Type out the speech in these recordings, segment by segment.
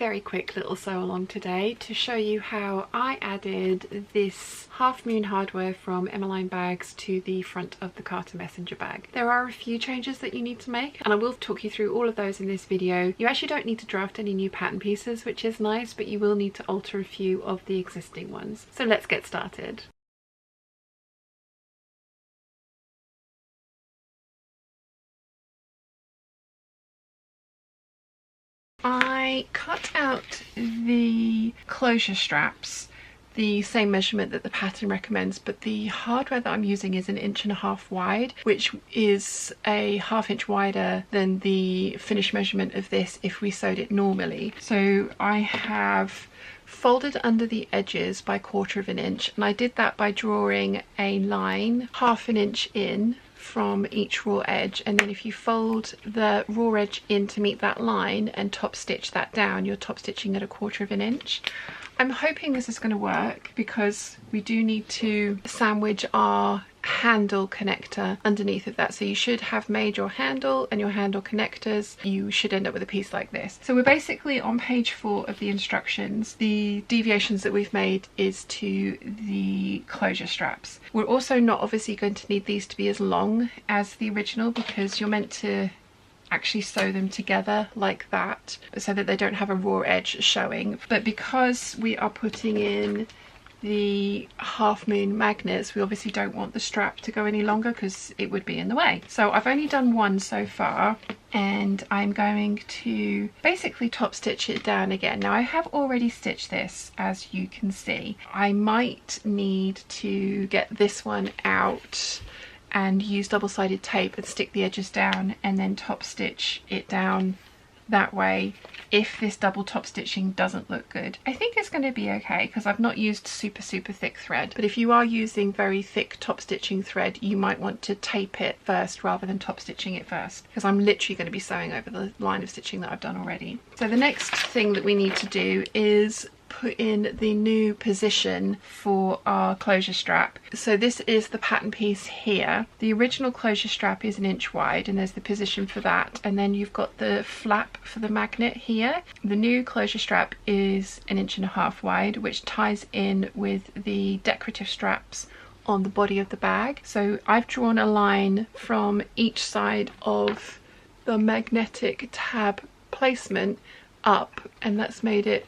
very quick little sew along today to show you how I added this Half Moon hardware from Emmeline bags to the front of the Carter Messenger bag. There are a few changes that you need to make, and I will talk you through all of those in this video. You actually don't need to draft any new pattern pieces, which is nice, but you will need to alter a few of the existing ones. So let's get started. I cut out the closure straps the same measurement that the pattern recommends, but the hardware that I'm using is 1.5 inches wide, which is a 1/2 inch wider than the finished measurement of this if we sewed it normally. So I have folded under the edges by 1/4 inch, and I did that by drawing a line 1/2 inch in from each raw edge, and then if you fold the raw edge in to meet that line and top stitch that down, you're top stitching at 1/4 inch. I'm hoping this is going to work because we do need to sandwich our handle connector underneath of that, so you should have made your handle and your handle connectors. You should end up with a piece like this. So we're basically on page 4 of the instructions. The deviations that we've made is to the closure straps. We're also not obviously going to need these to be as long as the original because you're meant to actually sew them together like that so that they don't have a raw edge showing. But because we are putting in the Half Moon magnets, we obviously don't want the strap to go any longer because it would be in the way. So I've only done one so far, and I'm going to basically top stitch it down again. Now I have already stitched this, as you can see. I might need to get this one out and use double-sided tape and stick the edges down and then top stitch it down that way if this double top stitching doesn't look good. I think it's going to be okay because I've not used super thick thread, but if you are using very thick top stitching thread, you might want to tape it first rather than top stitching it first, because I'm literally going to be sewing over the line of stitching that I've done already. So the next thing that we need to do is put in the new position for our closure strap. So this is the pattern piece here. The original closure strap is 1 inch wide, and there's the position for that, and then you've got the flap for the magnet here. The new closure strap is 1.5 inches wide, which ties in with the decorative straps on the body of the bag. So I've drawn a line from each side of the magnetic tab placement up, and that's made it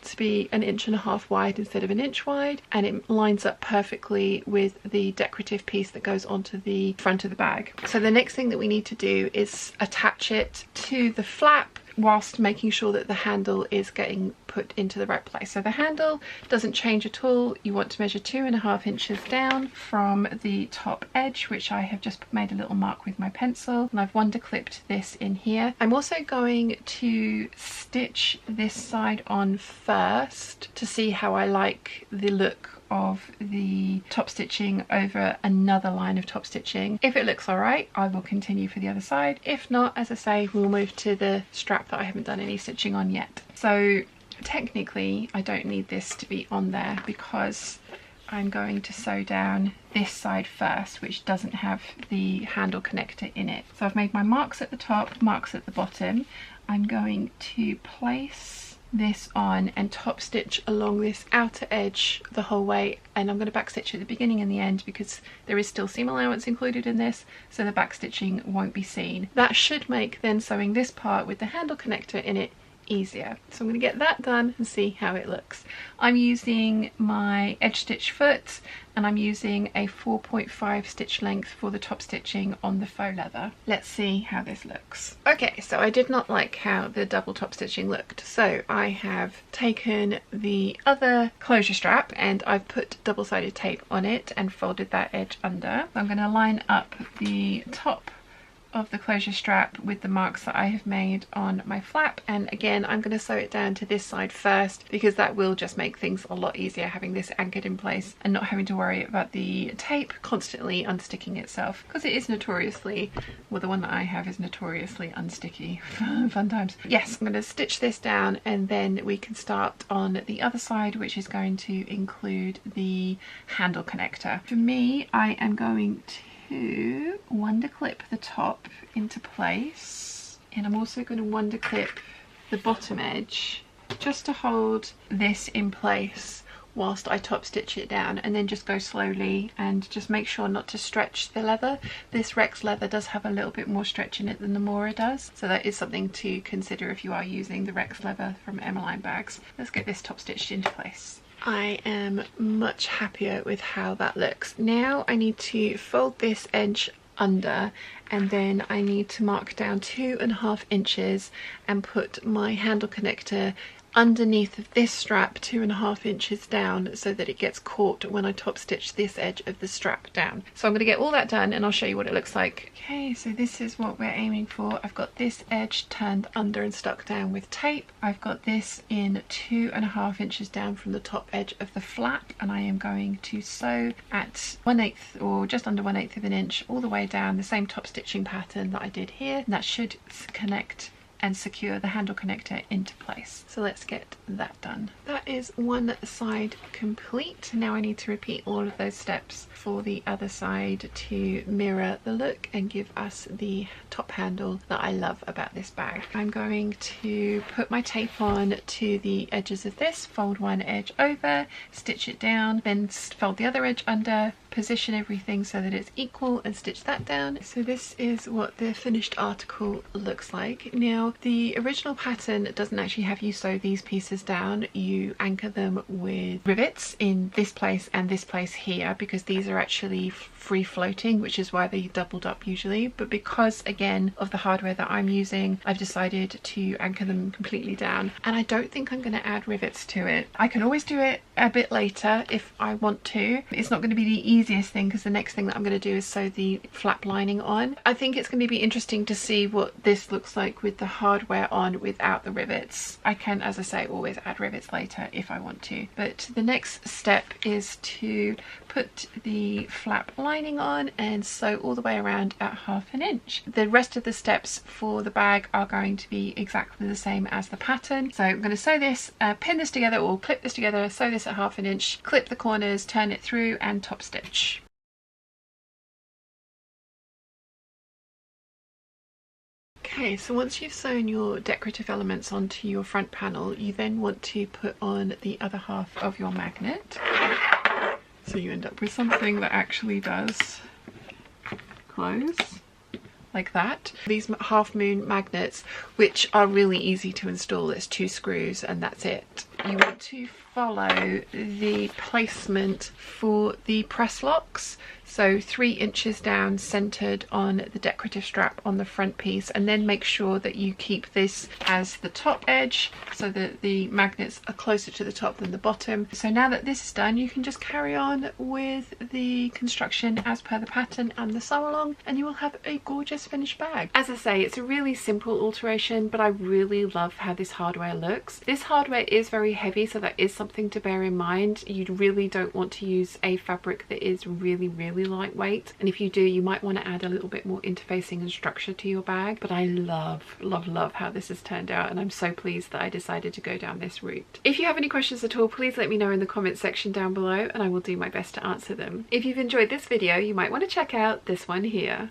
to be 1.5 inches wide instead of 1 inch wide, and it lines up perfectly with the decorative piece that goes onto the front of the bag. So the next thing that we need to do is attach it to the flap whilst making sure that the handle is getting put into the right place. So the handle doesn't change at all. You want to measure 2.5 inches down from the top edge, which I have just made a little mark with my pencil, and I've wonder clipped this in here. I'm also going to stitch this side on first to see how I like the look of the top stitching over another line of top stitching. If it looks alright, I will continue for the other side. If not, as I say, we'll move to the strap that I haven't done any stitching on yet. So technically I don't need this to be on there because I'm going to sew down this side first, which doesn't have the handle connector in it. So I've made my marks at the top, marks at the bottom. I'm going to place this on and top stitch along this outer edge the whole way, and I'm going to back stitch at the beginning and the end because there is still seam allowance included in this, so the back stitching won't be seen. That should make then sewing this part with the handle connector in it easier. So I'm going to get that done and see how it looks. I'm using my edge stitch foot, and I'm using a 4.5 stitch length for the top stitching on the faux leather. Let's see how this looks. Okay, so I did not like how the double top stitching looked, so I have taken the other closure strap and I've put double-sided tape on it and folded that edge under. I'm going to line up the top of the closure strap with the marks that I have made on my flap, and again I'm going to sew it down to this side first because that will just make things a lot easier having this anchored in place and not having to worry about the tape constantly unsticking itself, because it is notoriously, well, the one that I have is notoriously unsticky. Fun times. Yes, I'm going to stitch this down and then we can start on the other side, which is going to include the handle connector. For me, I am going to wonder clip the top into place, and I'm also going to wonder clip the bottom edge just to hold this in place whilst I top stitch it down, and then just go slowly and just make sure not to stretch the leather. This Rex leather does have a little bit more stretch in it than the Mora does, so that is something to consider if you are using the Rex leather from Emmeline bags. Let's get this top stitched into place. I am much happier with how that looks. Now I need to fold this edge under, and then I need to mark down 2.5 inches and put my handle connector underneath of this strap 2.5 inches down so that it gets caught when I top stitch this edge of the strap down. So I'm going to get all that done and I'll show you what it looks like. Okay, so this is what we're aiming for. I've got this edge turned under and stuck down with tape. I've got this in 2.5 inches down from the top edge of the flap, and I am going to sew at 1/8 or just under 1/8 of an inch all the way down, the same top stitching pattern that I did here, and that should connect and secure the handle connector into place. So let's get that done. That is one side complete. Now I need to repeat all of those steps for the other side to mirror the look and give us the top handle that I love about this bag. I'm going to put my tape on to the edges of this, fold one edge over, stitch it down, then fold the other edge under, position everything so that it's equal and stitch that down. So this is what the finished article looks like. Now the original pattern doesn't actually have you sew these pieces down. You anchor them with rivets in this place and this place here, because these are actually free floating, which is why they doubled up usually. But because again of the hardware that I'm using, I've decided to anchor them completely down, and I don't think I'm going to add rivets to it. I can always do it a bit later if I want to. It's not going to be the easiest thing because the next thing that I'm going to do is sew the flap lining on. I think it's going to be interesting to see what this looks like with the hardware on without the rivets. I can, as I say, always add rivets later if I want to. But the next step is to put the flap lining on and sew all the way around at 1/2 inch. The rest of the steps for the bag are going to be exactly the same as the pattern. So I'm going to sew this, pin this together or clip this together, sew this at 1/2 inch, clip the corners, turn it through and top stitch. Okay, so once you've sewn your decorative elements onto your front panel, you then want to put on the other half of your magnet. So you end up with something that actually does close like that. These Half Moon magnets, which are really easy to install, it's 2 screws and that's it. You want to follow the placement for the press locks, so 3 inches down, centered on the decorative strap on the front piece, and then make sure that you keep this as the top edge so that the magnets are closer to the top than the bottom. So now that this is done, you can just carry on with the construction as per the pattern and the sew along, and you will have a gorgeous finished bag. As I say, it's a really simple alteration, but I really love how this hardware looks. This hardware is very heavy, so that is something to bear in mind. You really don't want to use a fabric that is really lightweight, and if you do, you might want to add a little bit more interfacing and structure to your bag. But I love how this has turned out, and I'm so pleased that I decided to go down this route. If you have any questions at all, please let me know in the comments section down below and I will do my best to answer them. If you've enjoyed this video, you might want to check out this one here.